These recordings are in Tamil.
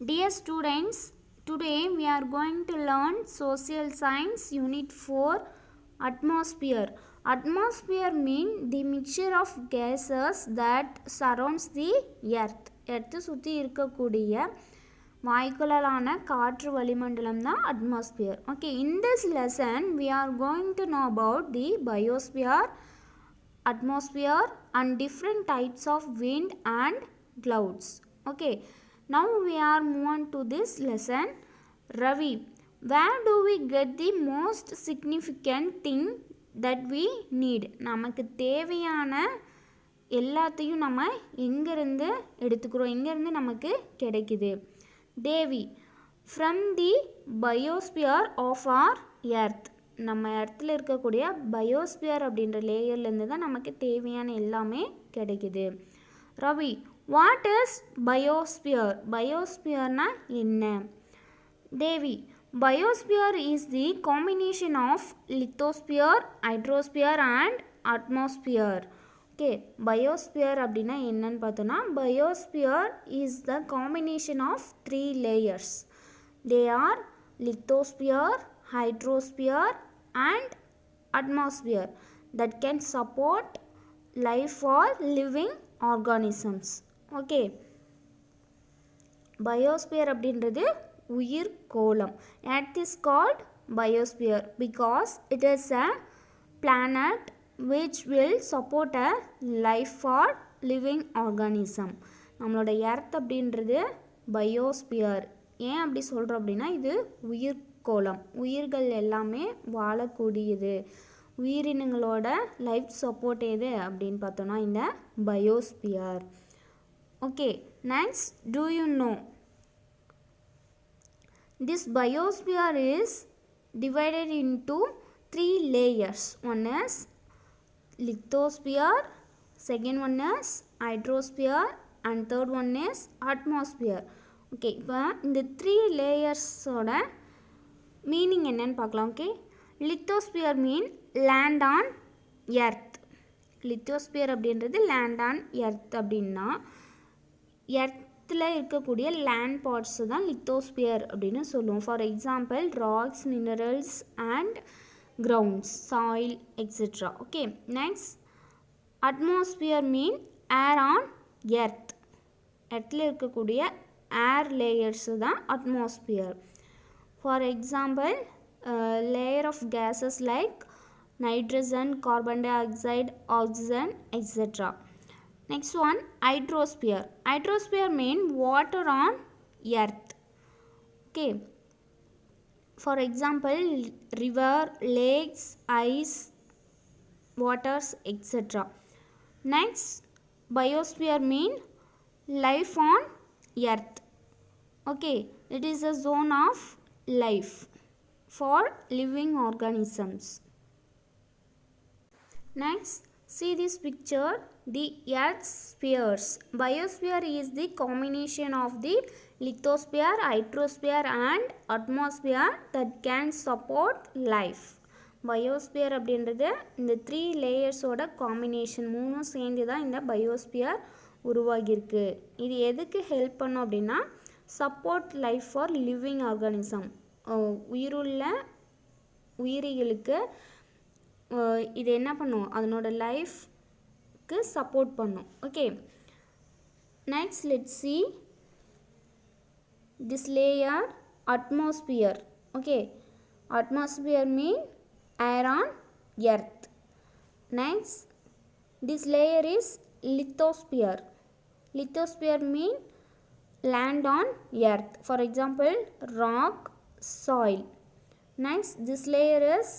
Dear students, today we are going to learn Social Science Unit 4 Atmosphere. Atmosphere means the mixture of gases that surrounds the earth. Earth சுற்றி இருக்கக்கூடிய வாயுக்களாலான காற்று வளிமண்டலம் தான் atmosphere. Okay, in this lesson we are going to know about the biosphere, atmosphere and different types of wind and clouds. Okay, now we are move on to this lesson. Ravi, where do we get the most significant thing that we need? நமக்கு தேவையான எல்லாத்தையும் நம்ம எங்கேருந்து எடுத்துக்கிறோம், எங்கேருந்து நமக்கு கிடைக்குது? Devi, from the biosphere of our earth. நம்ம எர்த்தில் இருக்கக்கூடிய பயோஸ்பியர் அப்படின்ற லேயர்லேருந்து தான் நமக்கு தேவையான எல்லாமே கிடைக்குது. Ravi, what is biosphere? பயோஸ்பியர்னா என்ன? Devi, biosphere is the combination of lithosphere, hydrosphere and atmosphere. Okay, biosphere அப்படின்னா என்னன்னு பார்த்தோன்னா, biosphere is the combination of 3 layers. They are lithosphere, hydrosphere and atmosphere that can support life for living organisms. Okay, biosphere அப்படின்றது உயிர் கோளம். Earth is called biosphere because it is a planet which will support a life for living organism. நம்மளோட எர்த் அப்படின்றது பயோஸ்பியர். ஏன் அப்படி சொல்கிறோம் அப்படின்னா, இது உயிர் கோளம். உயிர்கள் எல்லாமே வாழக்கூடியது. உயிரினங்களோட லைஃப் சப்போர்ட் எது அப்படின்னு பார்த்தோன்னா இந்த biosphere. Okay, next, do you know? This biosphere is divided into 3 layers. One is lithosphere, second one is hydrosphere and third one is atmosphere. Okay, இப்போ இந்த 3 லேயர்ஸோட மீனிங் என்னன்னு பார்க்கலாம். Okay, lithosphere mean land on earth. Lithosphere அப்படின்றது லேண்ட் ஆன் எர்த் அப்படின்னா, எர்த்தில் இருக்கக்கூடிய லேண்ட் பார்ட்ஸு தான் லித்தோஸ்பியர் அப்படின்னு சொல்லுவோம். For example rocks, minerals and grounds, soil etcetera. Okay, next, atmosphere mean air on earth. எர்த்தில் இருக்கக்கூடிய ஏர் லேயர்ஸு தான் atmosphere. For example layer of gases like nitrogen, carbon dioxide, oxygen etcetera. Next one, hydrosphere. Hydrosphere mean water on earth. Okay, for example river, lakes, ice, waters etc. Next, biosphere mean life on earth. Okay, it is a zone of life for living organisms. Next, see this picture, the earth's spheres. Biosphere is the combination of the lithosphere, hydrosphere and atmosphere that can support life. Biosphere அப்படின்றது இந்த 3 லேயர்ஸோட காம்பினேஷன், மூணும் சேர்ந்து தான் இந்த பயோஸ்பியர் உருவாகியிருக்கு. இது எதுக்கு ஹெல்ப் பண்ணும் அப்படின்னா, support life for living organism. உயிருள்ள உயிரிகளுக்கு இது என்ன பண்ணும், அதனோட லைஃப்க்கு சப்போர்ட் பண்ணும். Okay, next let's see this layer atmosphere. Okay, atmosphere mean air on earth. Next, this layer is lithosphere. Lithosphere mean land on earth. For example rock, soil. Next, this layer is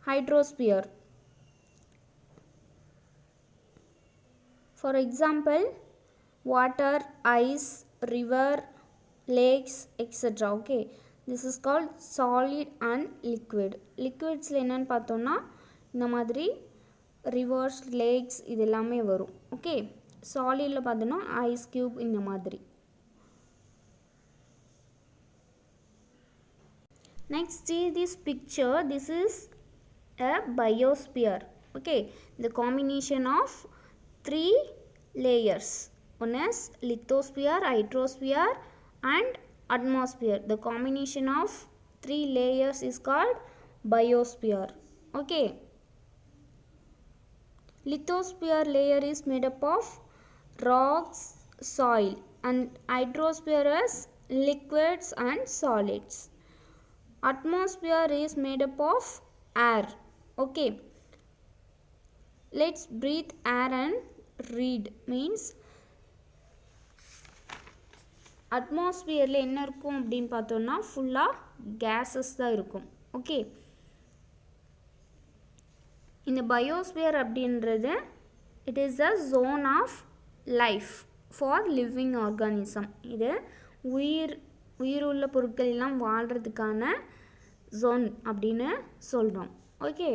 hydrosphere. For example water, ice, river, lakes etc. Okay, this is called solid and liquid. Liquidsல என்னன்னு பார்த்தோம்னா இந்த மாதிரி ரிவர்ஸ், லேக்ஸ் இது எல்லாமே வரும். ஓகே, சாலிடில் பார்த்தோன்னா ஐஸ் க்யூப் இந்த மாதிரி. Next see this picture, this is a biosphere. Okay, the combination of 3 layers. One is lithosphere, hydrosphere and atmosphere. The combination of 3 layers is called biosphere. Okay. Lithosphere layer is made up of rocks, soil, and hydrosphere is liquids and solids. Atmosphere is made up of air. Okay. Let's breathe air and read. Means அட்மாஸ்பியரில் என்ன இருக்கும் அப்படின்னு பார்த்தோன்னா ஃபுல்லாக கேஸஸ் தான் இருக்கும். ஓகே. இந்த பயோஸ்பியர் அப்படின்றது it is a zone of life for living organism. இது உயிருள்ள பொருட்கள் எல்லாம் வாழ்கிறதுக்கான ஜோன் அப்படின்னு சொல்கிறோம். Okay.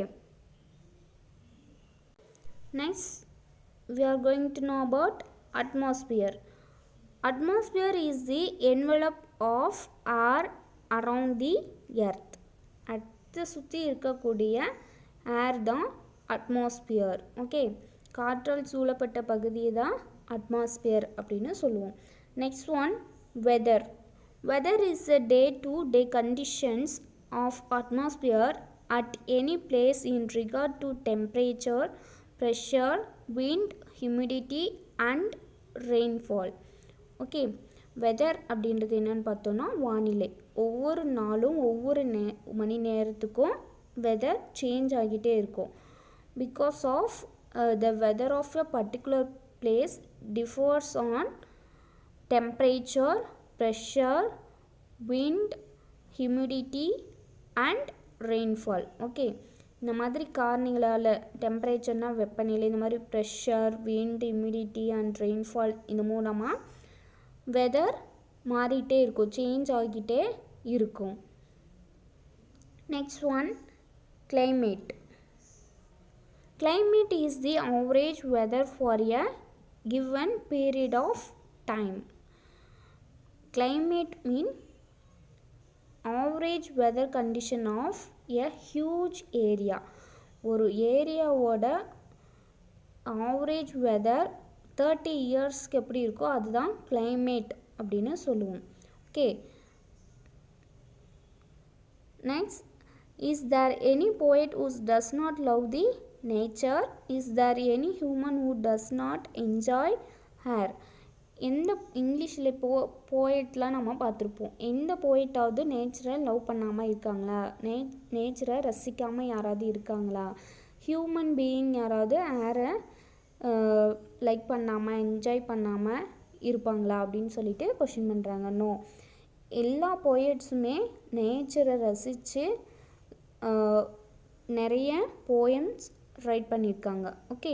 Next we are going to know about atmosphere. Atmosphere is the envelope of air around the earth. அடுத்து சுற்றி இருக்கக்கூடிய ஏர் தான் அட்மாஸ்பியர். ஓகே. காற்றால் சூழப்பட்ட பகுதியை தான் அட்மாஸ்பியர் அப்படின்னு சொல்லுவோம். Next one weather. Weather is a day-to-day conditions of atmosphere at any place in regard to temperature, pressure, wind, humidity and rainfall. Okay. Weather அப்படின்றது என்னென்னு பார்த்தோன்னா வானிலை. ஒவ்வொரு நாளும் ஒவ்வொரு மணி நேரத்துக்கும் வெதர் சேஞ்ச் ஆகிட்டே இருக்கும். Because of the weather of a particular place differs on temperature, pressure, wind, humidity and rainfall. Okay. இந்த மாதிரி காரணிகளால் டெம்பரேச்சர்னால் வெப்பநிலை, இந்த மாதிரி pressure, wind, humidity and rainfall இந்த மூலமாக வெதர் மாறிட்டே இருக்கும், சேஞ்ச் ஆகிட்டே இருக்கும். Next one climate. Climate is the average weather for a given period of time. Climate mean average weather condition of a huge area. ஒரு ஏரியாவோட ஆவரேஜ் வெதர் 30 இயர்ஸ்க்கு எப்படி இருக்கோ அதுதான் climate அப்படின்னு சொல்லுவோம். Okay. Next, is there any poet who does not love the nature? Is there any human who does not enjoy her? எந்த இங்கிலீஷில் போயட்லாம் நம்ம பார்த்துருப்போம். எந்த போயிட்டாவது நேச்சரை லவ் பண்ணாமல் இருக்காங்களா? நேச்சரை ரசிக்காமல் யாராவது இருக்காங்களா? ஹியூமன் பீயிங் யாராவது ஏரை லைக் பண்ணாமல் என்ஜாய் பண்ணாமல் இருப்பாங்களா அப்படின்னு சொல்லிட்டு கொஷின் பண்ணுறாங்க. நோ, எல்லா போயட்ஸுமே நேச்சரை ரசித்து நிறைய போயம்ஸ் ரைட் பண்ணியிருக்காங்க. Okay.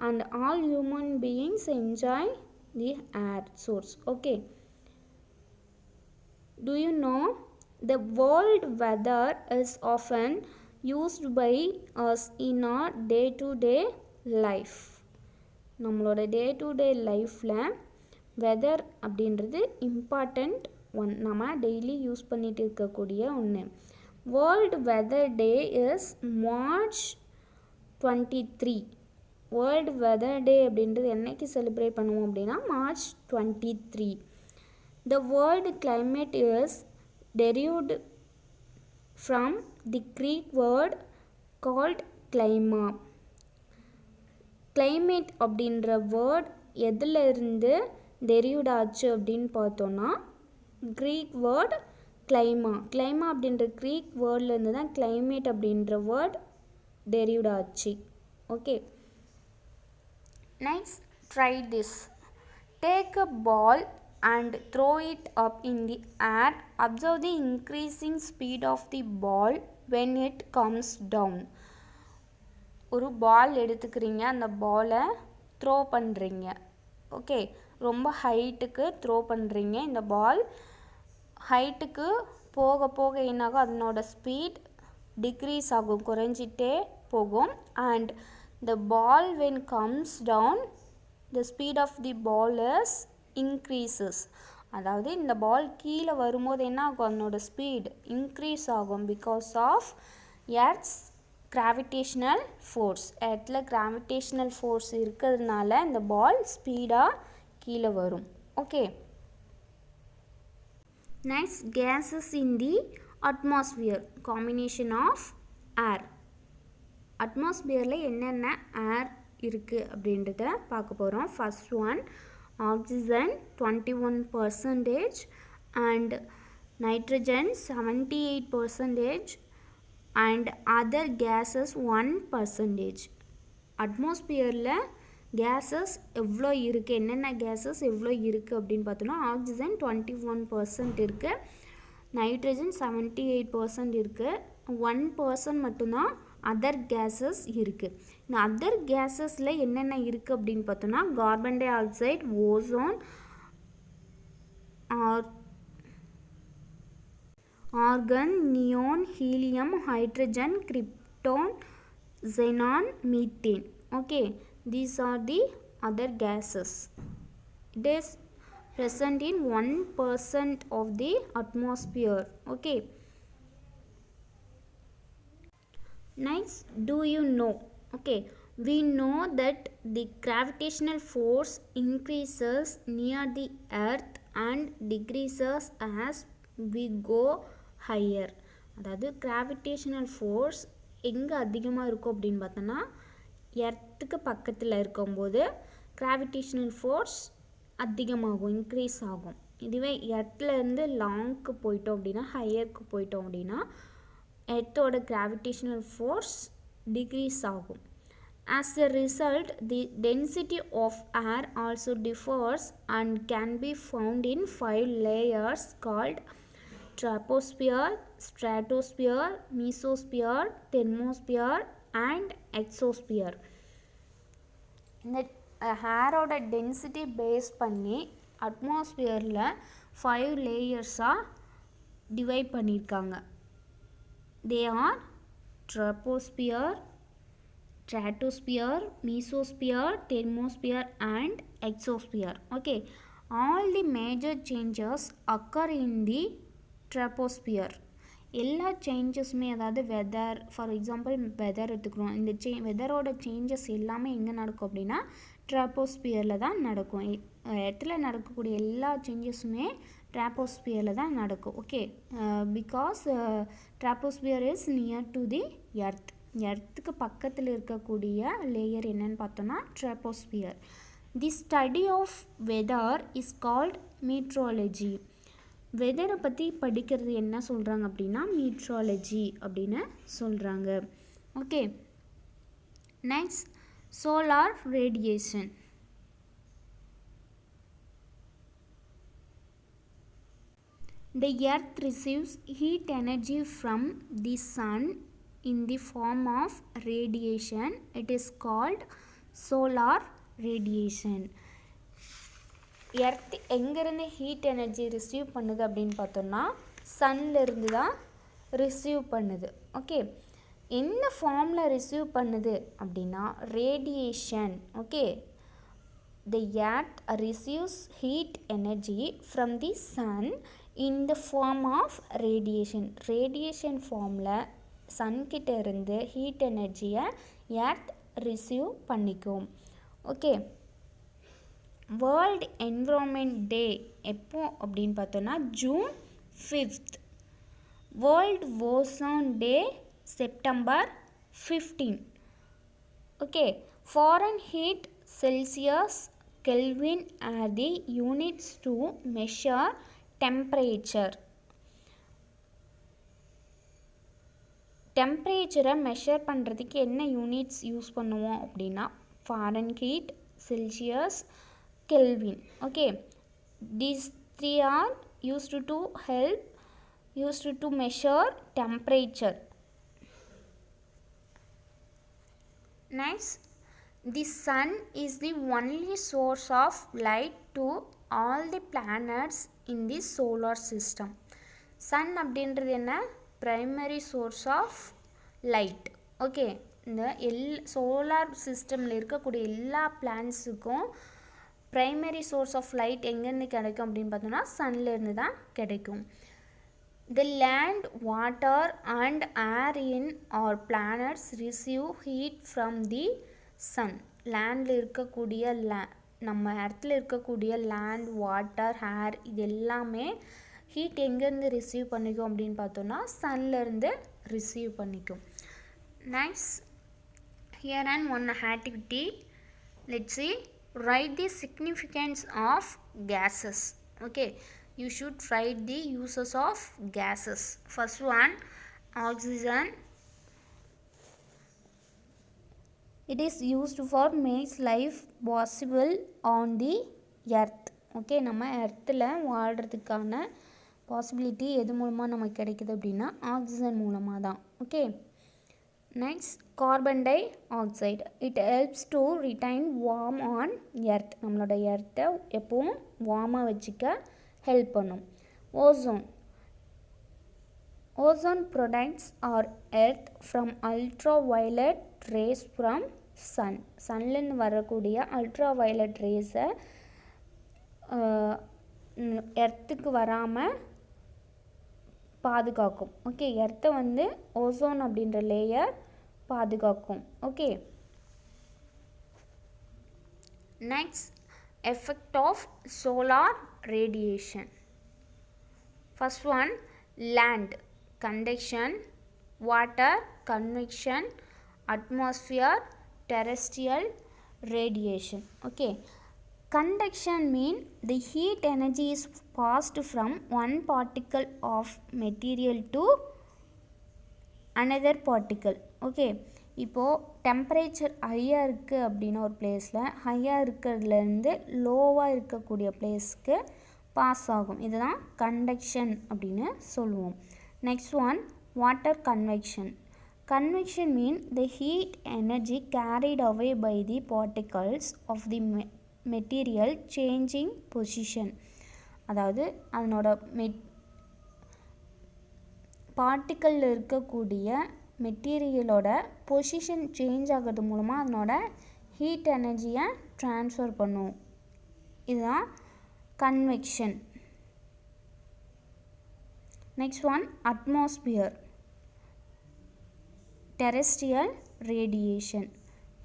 And all human beings enjoy the air source. Okay. Do you know the world weather is often used by us in our day to day life. நம்மளோட டே டு டே லைஃப்பில் வெதர் அப்படின்றது இம்பார்ட்டண்ட் ஒன், நம்ம டெய்லி யூஸ் பண்ணிட்டு இருக்கக்கூடிய ஒன்று. World weather day is March 23. World weather day அப்படின்றது என்னைக்கு செலிப்ரேட் பண்ணுவோம் அப்படின்னா March 23. The word climate is derived from the Greek word called clima. Climate அப்படின்ற வேர்ட் எதில் இருந்து டெரிவ்ட் ஆச்சு அப்படின்னு பார்த்தோன்னா க்ரீக் வேர்ட் கிளைமா. கிளைமா அப்படின்ற க்ரீக் வேர்ட்லேருந்து தான் climate அப்படின்ற வேர்ட் டெரிவ்ட் ஆச்சு. Okay. Next, try this. Take a ball and throw it up in the air. Observe the increasing speed of the ball when it comes down. ஒரு பால் எடுத்துக்கிறீங்க, அந்த பாலை த்ரோ பண்ணுறீங்க. ஓகே. ரொம்ப ஹைட்டுக்கு த்ரோ பண்ணுறீங்க. இந்த பால் ஹைட்டுக்கு போக போக என்னாகும், அதனோட ஸ்பீட் டிக்ரீஸ் ஆகும், குறைஞ்சிட்டே போகும். And the ball when comes down the speed of the ball is increases. அதாவது இந்த பால் கீழே வரும்போது என்ன ஆகும், அதனோட ஸ்பீட் இன்க்ரீஸ் ஆகும் because of earth's gravitational force. எர்த்தில் கிராவிடேஷ்னல் ஃபோர்ஸ் இருக்கிறதுனால இந்த பால் ஸ்பீடாக கீழே வரும். Okay, next gases in the atmosphere, combination of air. அட்மாஸ்பியரில் என்னென்ன ஏர் இருக்குது அப்படின்றத பார்க்க போகிறோம். First one oxygen 21% and nitrogen 78% and other gases 1%. அட்மாஸ்பியரில் கேஸஸ் எவ்வளோ இருக்குது, என்னென்ன கேஸஸ் எவ்வளோ இருக்குது அப்படின்னு பார்த்தோன்னா ஆக்சிஜன் 21% இருக்குது, நைட்ரஜன் 78% இருக்குது, 1% மட்டும்தான் அதர் கேஸஸ் இருக்குது. இந்த அதர் கேஸஸில் என்னென்ன இருக்குது அப்படின்னு பார்த்தோன்னா carbon di oxide, ozone, argon, neon, helium, hydrogen, krypton, xenon, methane. Okay, these are the other gases. It is present in 1% of the atmosphere. Okay, next, do you know? Okay, we know that the gravitational force increases near the earth and decreases as we go higher. அதாவது கிராவிடேஷனல் ஃபோர்ஸ் எங்கே அதிகமாக இருக்கும் அப்படின்னு பார்த்தோன்னா எர்த்துக்கு பக்கத்தில் இருக்கும்போது கிராவிடேஷனல் ஃபோர்ஸ் அதிகமாகும், இன்க்ரீஸ் ஆகும். இதுவே எர்த்லேருந்து லாங்க்கு போயிட்டோம் அப்படின்னா, ஹையருக்கு போயிட்டோம் அப்படின்னா எர்த்தோட கிராவிடேஷனல் ஃபோர்ஸ் டிக்ரீஸ் ஆகும். As a result, the density of air also differs and can be found in 5 layers called troposphere, stratosphere, mesosphere, thermosphere and exosphere. இந்த ஏரோட டென்சிட்டி பேஸ் பண்ணி அட்மாஸ்பியரில் 5 லேயர்ஸாக டிவைட் பண்ணியிருக்காங்க. They are troposphere, stratosphere, mesosphere, thermosphere and exosphere. Okay, all the major changes occur in the troposphere. எல்லா சேஞ்சஸுமே, அதாவது வெதர், ஃபார் எக்ஸாம்பிள் வெதர் எடுத்துக்கிறோம், இந்த வெதரோட சேஞ்சஸ் எல்லாமே எங்கே நடக்கும் அப்படின்னா ட்ராப்போஸ்பியரில் தான் நடக்கும். இடத்துல நடக்கக்கூடிய எல்லா சேஞ்சஸுமே ட்ராப்போஸ்பியரில் தான் நடக்கும். Okay, because troposphere is near to the earth. எர்த்துக்கு பக்கத்தில் இருக்கக்கூடிய லேயர் என்னன்னு பார்த்தோன்னா troposphere. The study of weather is called meteorology. வெதரை பற்றி படிக்கிறது என்ன சொல்கிறாங்க அப்படின்னா மீட்ரோலஜி அப்படின்னு சொல்கிறாங்க. Okay, next solar radiation. The earth receives heat energy from the sun in the form of radiation. It is called solar radiation. Earth எங்கேருந்து ஹீட் எனர்ஜி ரிசீவ் பண்ணுது அப்படின்னு பார்த்தோம்னா சன்லேருந்து தான் ரிசீவ் பண்ணுது. ஓகே, என்ன ஃபார்மில் ரிசீவ் பண்ணுது அப்படின்னா radiation. Okay, the earth receives heat energy from the sun in the form of radiation. Radiation ஃபார்மில் சன்கிட்ட இருந்து ஹீட் எனர்ஜியை எர்த் ரிசீவ் பண்ணிக்கும். ஓகே, வேர்ல்டு என்விரான்மெண்ட் டே எப்போ அப்படின்னு பார்த்தோன்னா June 5th. World ozone day September 15. Okay, Fahrenheit, Celsius, Kelvin are the units to measure temperature. டெம்பரேச்சரை மெஷர் பண்ணுறதுக்கு என்ன யூனிட்ஸ் யூஸ் பண்ணுவோம் அப்படின்னா Fahrenheit, Celsius, kelvin. Okay, these three are used to measure temperature. Next, the sun is the only source of light to all the planets in the solar system. sun அப்படின்றது என்ன? primary source of light. Okay, இந்த சோலார் சிஸ்டமில் இருக்கக்கூடிய எல்லா பிளானட்ஸுக்கும் ப்ரைமரி சோர்ஸ் ஆஃப் லைட் எங்கேருந்து கிடைக்கும் அப்படின்னு பார்த்தோன்னா சன்லேருந்து தான் கிடைக்கும். The land, water and air in our planets receive heat from the sun. லேண்டில் இருக்கக்கூடிய நம்ம எர்த்தில் இருக்கக்கூடிய லேண்ட், வாட்டர், ஏர் இது எல்லாமே ஹீட் எங்கேருந்து ரிசீவ் பண்ணிக்கும் அப்படின்னு பார்த்தோன்னா சன்லேருந்து ரிசீவ் பண்ணிக்கும். Next here and one activity, let's see, write the significance of gases. Okay, you should write the uses of gases. First one, oxygen. It is used for makes life possible on the earth. Okay, நம்ம எர்த்தில் வாழ்கிறதுக்கான பாசிபிலிட்டி எது மூலமாக நமக்கு கிடைக்குது அப்படின்னா ஆக்சிஜன் மூலமாக தான். Okay, next carbon dioxide. It helps to retain warm on earth. நம்மளோட எர்த்தை எப்பவும் வார்மாக வச்சுக்க ஹெல்ப் பண்ணும். Ozone. Ozone protects our earth from ultraviolet rays from sun. சன்லேருந்து வரக்கூடிய அல்ட்ரா வயலட் ரேஸை எர்த்துக்கு வராமல் பாதுகாக்கும். ஓகே, எர்த்தை வந்து ஓசோன் அப்படின்ற லேயர் பாதுகாக்கும். Okay, next effect of solar radiation. First one, land conduction, water convection, atmosphere terrestrial radiation. Okay, conduction mean the heat energy is passed from one particle of material to another particle. Okay, இப்போது டெம்பரேச்சர் ஹையாக இருக்குது அப்படின்னா ஒரு பிளேஸில் ஹையாக இருக்கிறதுலேருந்து லோவாக இருக்கக்கூடிய பிளேஸ்க்கு பாஸ் ஆகும். இதுதான் கண்டக்ஷன் அப்படின்னு சொல்லுவோம். Next one, water convection. Convection means the heat energy carried away by the particles of the material changing position. அதாவது அதனோட பார்ட்டிக்கலில் இருக்கக்கூடிய மெட்டீரியலோட பொசிஷன் சேஞ்ச் ஆகிறது மூலமாக அதனோட ஹீட் எனர்ஜியை ட்ரான்ஸ்ஃபர் பண்ணும். இதுதான் convection. Next one, atmosphere terrestrial radiation.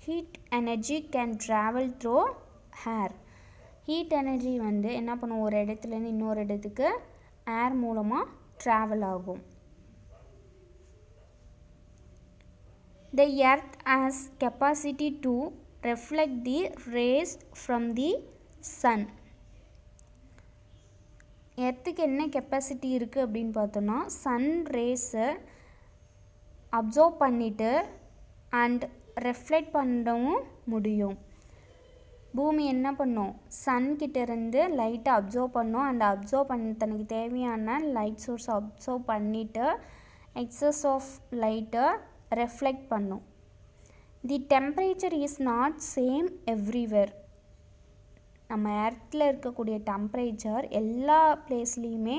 Heat energy can travel through air. Heat energy வந்து என்ன பண்ணும், ஒரு இடத்துலேருந்து இன்னொரு இடத்துக்கு ஏர் மூலமாக ட்ராவல் ஆகும். The earth has capacity to reflect the rays from the sun. எர்த்துக்கு என்ன கெப்பாசிட்டி இருக்குது அப்படின்னு பார்த்தோன்னா சன் ரேஸை அப்சர்வ் பண்ணிவிட்டு அண்ட் ரெஃப்ளெக்ட் பண்ணவும் முடியும். பூமி என்ன பண்ணும், சன்கிட்டேருந்து லைட்டை அப்சர்வ் பண்ணும் அண்ட் அப்சர்வ் பண்ண தனக்கு தேவையான லைட் சோர்ஸ் அப்சர்வ் பண்ணிவிட்டு எக்ஸஸ் ஆஃப் லைட்டை ரெஃப்ளெக்ட் பண்ணும். தி temperature is not same everywhere. நம்ம எர்த்தில் இருக்கக்கூடிய டெம்பரேச்சர் எல்லா பிளேஸ்லேயுமே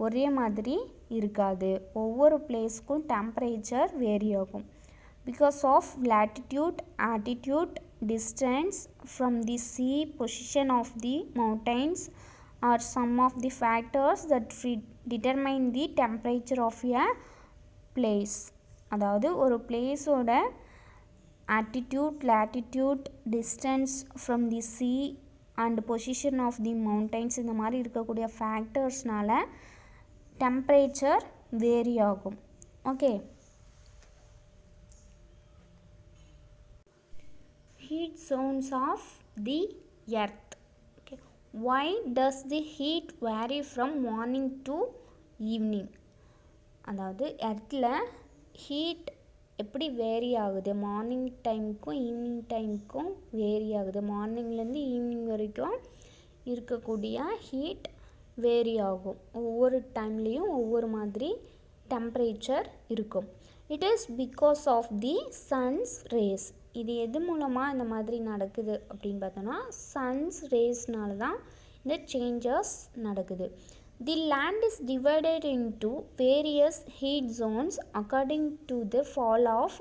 ஒரே மாதிரி இருக்காது. ஒவ்வொரு பிளேஸ்க்கும் டெம்பரேச்சர் வேரி ஆகும். Because of latitude, altitude, distance from the sea, position of the mountains are some of the factors that determine the temperature of a place. அதாவது ஒரு பிளேஸோட altitude, latitude, distance from the sea and position of the mountains இந்த மாதிரி இருக்கக்கூடிய ஃபேக்டர்ஸ்னால டெம்பரேச்சர் வேரி ஆகும். Okay, heat zones of the earth. Okay, why does the heat vary from morning to evening? அதாவது எர்த்தில் ஹீட் எப்படி வேரி ஆகுது, மார்னிங் டைமுக்கும் ஈவினிங் டைமுக்கும் வேரி ஆகுது. மார்னிங்லேருந்து ஈவினிங் வரைக்கும் இருக்கக்கூடிய ஹீட் வேரி ஆகும். ஒவ்வொரு டைம்லேயும் ஒவ்வொரு மாதிரி டெம்பரேச்சர் இருக்கும். It is because of the sun's rays. இது எது மூலமாக இந்த மாதிரி நடக்குது அப்படின்னு பார்த்தோன்னா சன்ஸ் ரேஸ்னால தான் இந்த சேஞ்சஸ் நடக்குது. The land is divided into various heat zones according to the fall of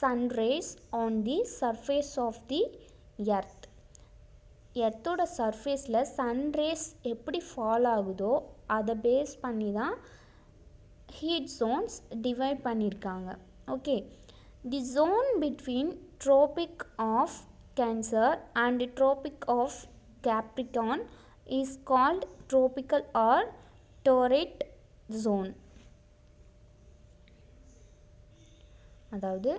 sun rays on the surface of the earth. எர்த்தோட சர்ஃபேஸில் சன்ரேஸ் எப்படி ஃபால் ஆகுதோ அதை பேஸ் பண்ணி தான் ஹீட் ஜோன்ஸ் டிவைட் பண்ணியிருக்காங்க. Okay, the zone between tropic of Cancer and tropic of Capricorn is called tropical or torrid zone. அதாவது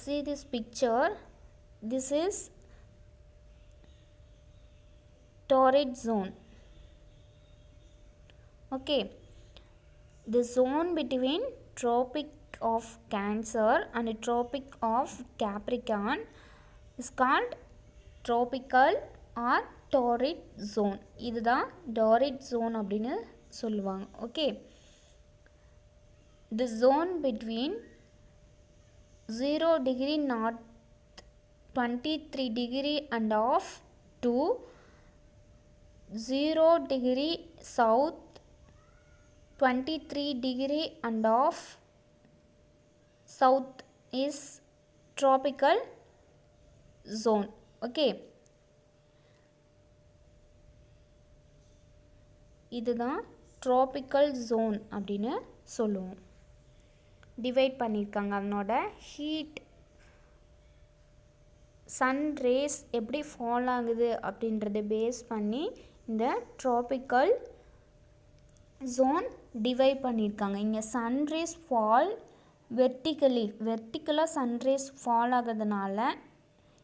see this picture, this is torrid zone. Okay, the zone between tropic of Cancer and tropic of Capricorn is called tropical or torrid zone. இதுதான் torrid zone அப்படின்னு சொல்லுவாங்க. Okay, the zone between 0 degree north 23 degree and off to 0 degree south 23 degree and off south is tropical zone. Okay, இதுதான் tropical zone அப்படின்னு சொல்லுவோம். டிவைட் பண்ணியிருக்காங்க. அவனோட ஹீட் சன் ரேஸ் எப்படி ஃபால் ஆகுது அப்படின்றத பேஸ் பண்ணி இந்த ட்ராபிக்கல் ஜோன் டிவைட் பண்ணியிருக்காங்க. இங்கே சன்ரேஸ் ஃபால் வெர்டிக்கலாக சன்ரேஸ் ஃபால் ஆகிறதுனால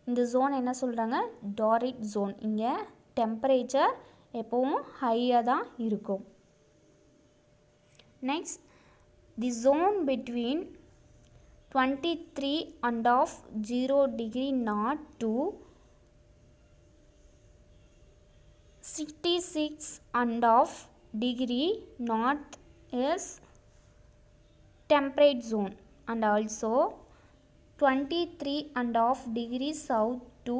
இந்த ஜோன் என்ன சொல்கிறாங்க, டாரிட் ஜோன். இங்கே டெம்பரேச்சர் எப்போவும் ஹையாக தான் இருக்கும். Next, the zone between 23 and of 0 degree north to 66 and of degree north is temperate zone, and also 23 and of degree south to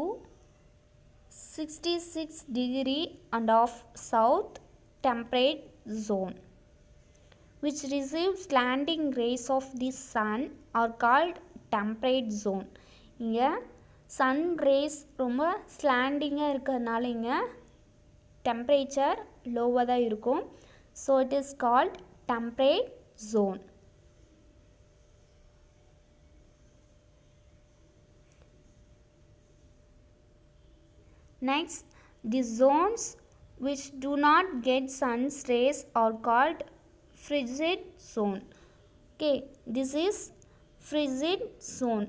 66 degree and of south temperate zone, which receive slanting rays of the sun are called temperate zone. இங்கே சன் ரேஸ் ரொம்ப ஸ்லாண்டிங்காக இருக்கிறதுனால இங்கே டெம்பரேச்சர் லோவாக தான் இருக்கும். So it is called temperate zone. Next, the zones which do not get sun's rays are called frigid zone. Okay, this is frigid zone.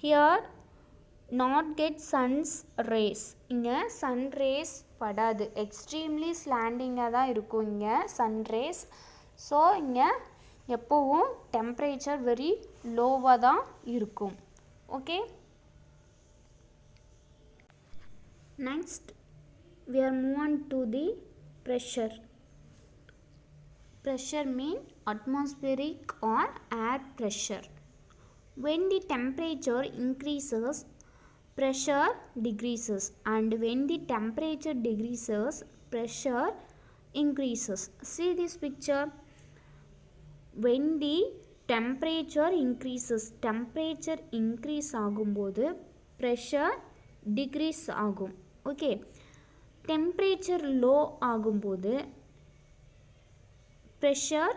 Here not get sun's rays. இங்கே sun rays படாது, எக்ஸ்ட்ரீம்லி ஸ்லாண்டிங்காக தான் இருக்கும் இங்கே சன் ரேஸ். ஸோ இங்கே எப்போவும் டெம்பரேச்சர் வெரி லோவாக தான் இருக்கும். Okay, next we are move on to the pressure. Pressure mean atmospheric or air pressure. When the temperature increases, pressure decreases, and when the temperature decreases, pressure increases. See this picture. When the temperature increases, temperature increase ஆகும்போது pressure decrease ஆகும். ஓகே, டெம்பரேச்சர் லோ ஆகும்போது ப்ரெஷர்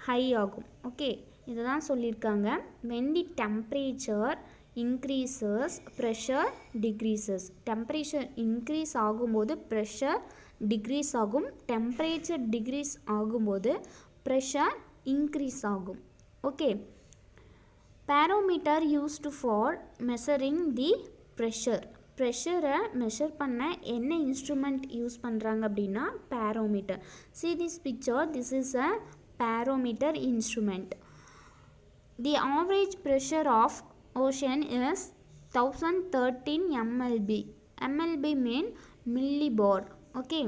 ஹை ஆகும். ஓகே, இதுதான் சொல்லியிருக்காங்க. when the temperature increases, pressure decreases. Temperature increase ஆகும்போது ப்ரெஷர் டிக்ரீஸ் ஆகும், டெம்பரேச்சர் டிக்ரீஸ் ஆகும்போது ப்ரெஷர் இன்க்ரீஸ் ஆகும். Okay, barometer used for measuring the pressure. ப்ரெஷரை மெஷர் பண்ண என்ன இன்ஸ்ட்ருமெண்ட் யூஸ் பண்ணுறாங்க அப்படின்னா barometer. See this picture, this is a barometer instrument. The average pressure of ocean is 1013 mlb. mlb mean millibar. Okay,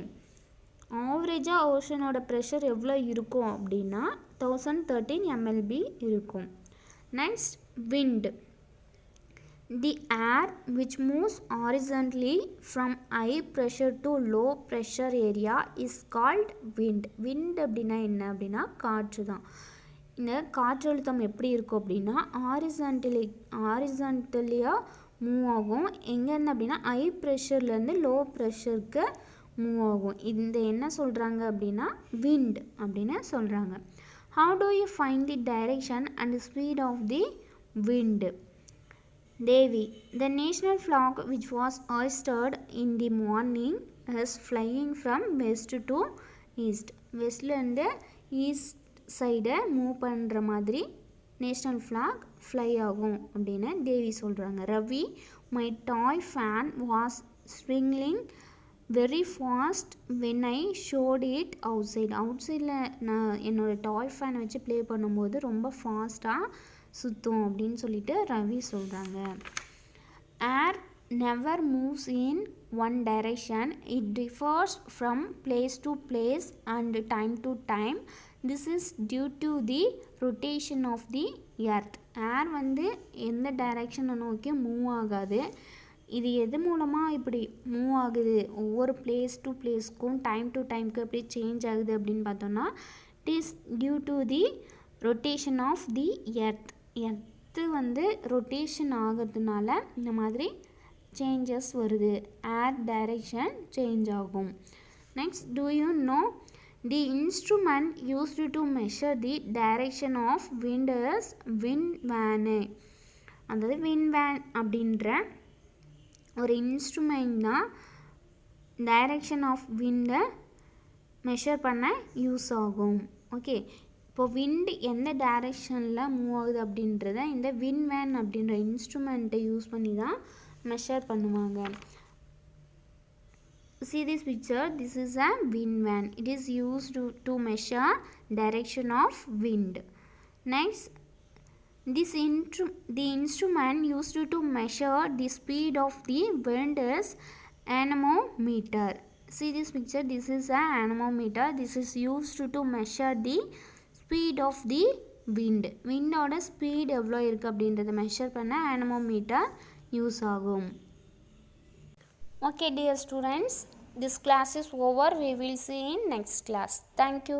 ஆவரேஜாக ஓஷனோட ப்ரெஷர் எவ்வளோ இருக்கும் அப்படின்னா 1013 mlb இருக்கும். Next, wind. The air which moves horizontally from high pressure to low pressure area is called wind. wind அப்படின்னா என்ன அப்படின்னா காற்று தான். இந்த காற்றழுத்தம் எப்படி இருக்கும் அப்படின்னா ஹாரிசான்டலியாக மூவ் ஆகும். எங்கேருந்து அப்படின்னா ஹை ப்ரெஷர்லேருந்து லோ ப்ரெஷருக்கு மூவ் ஆகும். இந்த என்ன சொல்கிறாங்க அப்படின்னா wind அப்படின்னு சொல்கிறாங்க. How do you find the direction and speed of the wind? Devi. The national flag which was hoisted in the morning is flying from west to east. வெஸ்ட்லேருந்து ஈஸ்ட் சைடை மூவ் பண்ணுற மாதிரி நேஷ்னல் ஃப்ளாக் ஃப்ளை ஆகும் அப்படின்னு தேவி சொல்கிறாங்க. Ravi, my toy fan was swinging very fast when I showed it outside. அவுட் சைடில் நான் என்னோடய டாய் ஃபேனை வச்சு ப்ளே பண்ணும்போது ரொம்ப ஃபாஸ்ட்டாக சுற்றும் அப்படின்னு சொல்லிட்டு ரவி சொல்கிறாங்க. ஏர் never moves in one direction. It differs from place to place and time to time. This is due to the rotation of the earth. ஏர் வந்து எந்த டைரெக்ஷனை நோக்கி மூவ் ஆகாது. இது எது மூலமாக இப்படி மூவ் ஆகுது, ஒவ்வொரு பிளேஸ் டு பிளேஸ்க்கும் டைம் டு டைமுக்கு எப்படி சேஞ்ச் ஆகுது அப்படின்னு பார்த்தோன்னா, it is due to the rotation of the earth. Earth வந்து ரொட்டேஷன் ஆகிறதுனால இந்த மாதிரி சேஞ்சஸ் வருது, ஏர் டைரெக்ஷன் சேஞ்ச் ஆகும். Next, do you know the instrument used to measure the direction of wind is wind vane. அதாவது விண்ட் வேன் அப்படின்ற ஒரு இன்ஸ்ட்ருமெண்ட் தான் டைரெக்ஷன் ஆஃப் விண்டை மெஷர் பண்ண யூஸ் ஆகும். ஓகே, இப்போ விண்ட் எந்த டைரெக்ஷனில் மூவ் ஆகுது அப்படின்றத இந்த விண்ட் வேன் அப்படின்ற இன்ஸ்ட்ருமெண்ட்டை யூஸ் பண்ணி தான் மெஷர் பண்ணுவாங்க. See this picture, this is a wind van. It is used to measure direction of wind. Next, the instrument used to measure the speed of the wind is anemometer. See this picture, this is a anemometer. This is used to measure the speed of the wind. Windோட ஸ்பீட் எவ்வளோ இருக்குது அப்படின்றத மெஷர் பண்ண anemometer யூஸ் ஆகும். Okay dear students, this class is over. We will see in next class. Thank you.